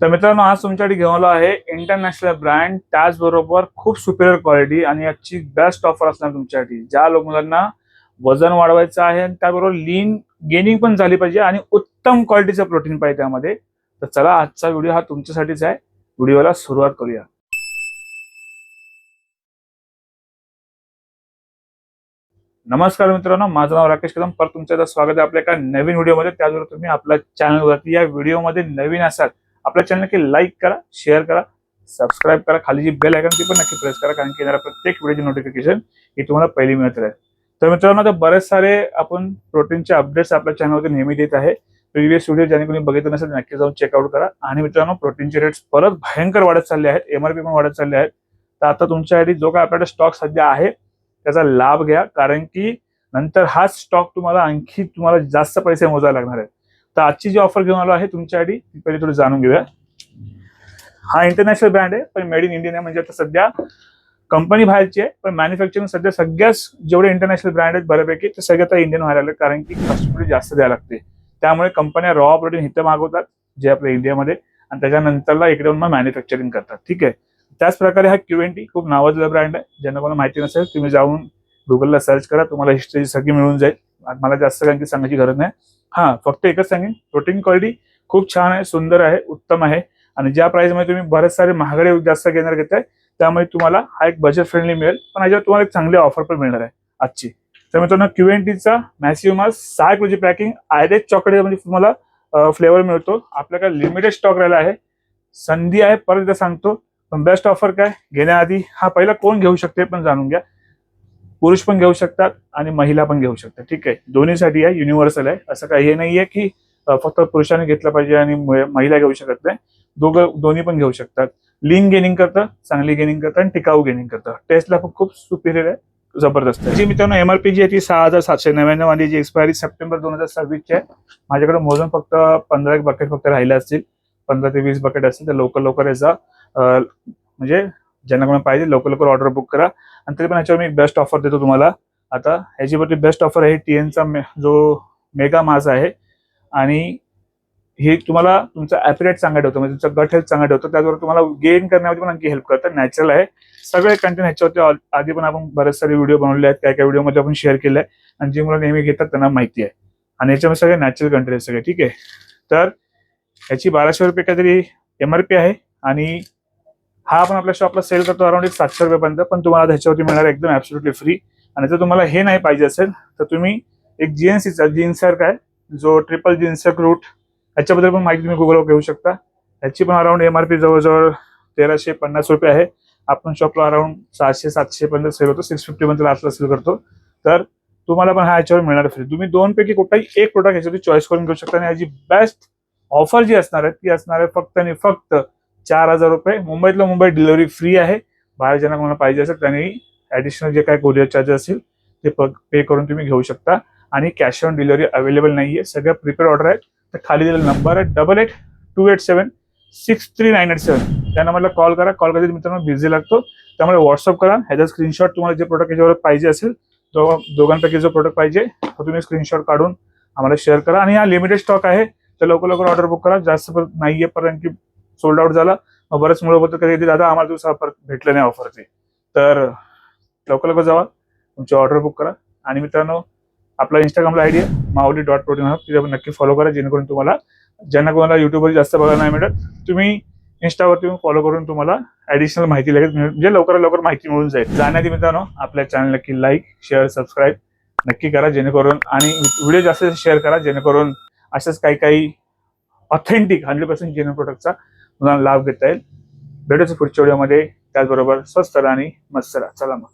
तर मित्रांनो, आज तुमच्यासाठी घेऊन आलो आहे इंटरनॅशनल ब्रँड, त्याचबरोबर खूप सुपिरियर क्वालिटी आणि याची बेस्ट ऑफर असणार तुमच्यासाठी. ज्या मुलांना वजन वाढवायचं आहे आणि त्याबरोबर लीन गेनिंग पण झाली पाहिजे आणि उत्तम क्वालिटीचं प्रोटीन पाहिजे त्यामध्ये. तर चला, आजचा व्हिडिओ हा तुमच्यासाठीच आहे. व्हिडिओला सुरुवात करूया. नमस्कार मित्रांनो, माझं नाव राकेश कदम. परत तुमचं स्वागत आहे आपल्या एका नवीन व्हिडिओमध्ये. त्याचबरोबर तुम्ही आपल्या चॅनलवरती या व्हिडिओमध्ये नवीन असाल, आपल्या चॅनल नक्की लाईक करा, शेअर करा, सबस्क्राईब करा. खाली जी बेल आयकॉन ती पण नक्की प्रेस करा, कारण की येणाऱ्या प्रत्येक व्हिडिओची नोटिफिकेशन ही तुम्हाला पहिली मिळत राहील. तर मित्रांनो, आता बरेच सारे आपण प्रोटीनचे अपडेट्स आपल्या चॅनलवरती नेहमी देत आहे. प्रिव्हियस व्हिडिओ ज्याने कोणी बघितलं नसेल नक्की जाऊन चेकआउट करा. आणि मित्रांनो, प्रोटीनचे रेट्स परत भयंकर वाढत चालले आहेत, एमआरपी पण वाढत चालले आहेत. तर आता तुमच्यासाठी जो काय आपल्याकडे स्टॉक सध्या आहे त्याचा लाभ घ्या, कारण की नंतर हाच स्टॉक तुम्हाला जास्त पैसे मोजायला लागणार आहेत. तर आजची जी ऑफर घेऊन आलो आहे तुमच्यासाठी ती पहिले थोडी जाणून घेऊया. हा इंटरनॅशनल ब्रँड आहे, पण मेड इन इंडिया आहे. म्हणजे आता सध्या कंपनी बाहेरची आहे, पण मॅन्युफॅक्चरिंग सध्या सगळ्याच जेवढे इंटरनॅशनल ब्रँड आहेत बऱ्यापैकी ते सगळे आता इंडियन व्हायला लागले, कारण की कस्टमर जास्त द्यायला लागते. त्यामुळे कंपन्या रॉ प्रोटीन इथं मागवतात जे आपल्या इंडियामध्ये, आणि त्याच्यानंतरला इकडे मग मॅन्युफॅक्चरिंग करतात. ठीक आहे. त्याच प्रकारे हा Q&T खूप नावाजलेला ब्रँड आहे. ज्यांना कोणाला माहिती नसेल तुम्ही जाऊन गुगलला सर्च करा, तुम्हाला हिस्ट्री सगळी मिळून जाईल. मला जास्त काही सांगायची गरज नाही. हा, फक्त एकच सांगेन, प्रोटीन क्वालिटी खूप छान आहे, सुंदर आहे, उत्तम आहे. आणि ज्या प्राइसमध्ये तुम्ही बरेच सारे महागडे जास्त घेणार घेताय, त्यामुळे तुम्हाला हा एक बजेट फ्रेंडली मिळेल, पण याच्यावर तुम्हाला एक चांगली ऑफर पण मिळणार आहे आजची. तर मित्रांनो, Q&Tचा मॅसिव्ह मास 6 किलोची पॅकिंग आयरिश चॉकलेटमध्ये तुम्हाला फ्लेवर मिळतो. आपल्याकडे लिमिटेड स्टॉक राहिला आहे, संधी आहे, परत एकदा सांगतो. पण बेस्ट ऑफर काय घेण्याआधी हा पहिला कोण घेऊ शकते पण जाणून घ्या. पुरुष पण घेऊ शकतात आणि महिला पण घेऊ शकतात. ठीक आहे, दोन्हीसाठी आहे, युनिव्हर्सल आहे. असं काही हे नाहीये की फक्त पुरुषाने घेतलं पाहिजे आणि महिला घेऊ शकत नाही. दोन्ही पण घेऊ शकतात. लीन गेनिंग करतं, चांगली गेनिंग करतं आणि टिकाऊ गेनिंग करतं. टेस्टला पण खूप सुपिरियर आहे, जबरदस्त आहे. जी मित्रांनो, एमआरपी जी आहे ती 6,799 आणि जी एक्सपायरी सप्टेंबर 2026 आहे. माझ्याकडे मोजून फक्त 15 बकेट फक्त राहिले असतील, 15 ते 20 बकेट असतील. तर लवकर याचा म्हणजे ज्यांना कोणाला पाहिजे लवकर ऑर्डर बुक करा. आणि तरी पण ह्याच्यावर मी बेस्ट ऑफर देतो तुम्हाला. आता ह्याच्यावरती बेस्ट ऑफर आहे टीएनचा जो मेगा मास आहे, आणि हे तुम्हाला तुमचा ॲपिटाईट चांगला ठेवतो, म्हणजे तुमचा गट हेल्थ चांगला ठेवतो. त्याचबरोबर तुम्हाला गेन करण्यामध्ये पण आणखी हेल्प करतं. नॅचरल आहे, सगळे कंटेंट ह्याच्यावरती आधी पण आपण बरेच सारे व्हिडिओ बनवले आहेत, काय व्हिडिओमध्ये आपण शेअर केले आहे, आणि जे मला नेहमी घेतात त्यांना माहिती आहे. आणि याच्यामध्ये सगळे नॅचरल कंटेंट आहेत सगळे. ठीक आहे. तर ह्याची 1200 रुपये काहीतरी एमआरपी आहे, आणि हा आपण आपल्या शॉपला सेल करतो अराउंड 700 रुपयेपर्यंत. पण तुम्हाला ह्याच्यावरती मिळणार एकदम ऍब्सोल्युटली फ्री. आणि जर तुम्हाला हे नाही पाहिजे असेल तर तुम्ही एक जीएनसीचा जीन्सर्क आहे, जो ट्रिपल जीन्सर्क रूट, ह्याच्याबद्दल पण माहिती तुम्ही गुगलवर घेऊ शकता. ह्याची पण अराउंड एमआरपी जवळजवळ 1350 रुपये आहे. आपण शॉपला अराउंड 600-700 पर्यंत सेल होतो, 650 पर्यंत लास्टला सेल करतो. तर तुम्हाला पण हा याच्यावर मिळणार फ्री. तुम्ही दोनपैकी कुठलाही एक प्रोडक्ट ह्याच्यावरती चॉईस करून घेऊ शकता. आणि याची बेस्ट ऑफर जी असणार आहे ती असणार आहे फक्त आणि फक्त 4,000 रुपये. मुंबईतलं मुंबई डिलिव्हरी फ्री आहे. बाहेर ज्यांना कोणाला पाहिजे असेल त्यांनी ऍडिशनल जे काय कोरिअर चार्जेस असतील ते पे करून तुम्ही घेऊ शकता. आणि कॅश ऑन डिलिव्हरी अवेलेबल नाहीये, सगळ्या प्रिपेड ऑर्डर आहेत. तर खाली दिलेला नंबर आहे 8828763987, त्या नंबरला कॉल करा. कॉल करता मित्रांनो बिझी लागतो, त्यामुळे व्हॉट्सअप करा. ह्याचा स्क्रीनशॉट तुम्हाला जे प्रोडक्ट याच्यावर पाहिजे असेल, दोघांपैकी जो प्रोडक्ट पाहिजे तो तुम्ही स्क्रीनशॉट काढून आम्हाला शेअर करा. आणि हा लिमिटेड स्टॉक आहे, तर लवकर ऑर्डर बुक करा. जास्त नाहीये, कारण की सोल्ड आउट झाला. बरेच मुलं होतं कधी दादा आम्हाला दिवस भेटलं नाही ऑफरचे. तर लवकर जावा, तुमची ऑर्डर बुक करा. आणि मित्रांनो, आपला इंस्टाग्रामला आयडी आहे mauli.protein, तिथे नक्की फॉलो करा, जेणेकरून तुम्हाला ज्यांना कोणाला युट्यूबवर जास्त बघायला नाही मिळत, तुम्ही इंस्टावरती फॉलो करून तुम्हाला ऍडिशनल माहिती लगेच म्हणजे लवकर माहिती मिळून जाईल. जाण्याआधी मित्रांनो, आपल्या चॅनल नक्की लाईक, शेअर, सबस्क्राईब नक्की करा, जेणेकरून, आणि व्हिडिओ जास्त शेअर करा, जेणेकरून अशाच काही ऑथेंटिक 100% जेन्युइन प्रोडक्टचा तुम्हाला लाभ घेता येईल. भेटूच पुढच्या व्हिडिओमध्ये. त्याचबरोबर स्वस्त आणि मस्त. चला मग.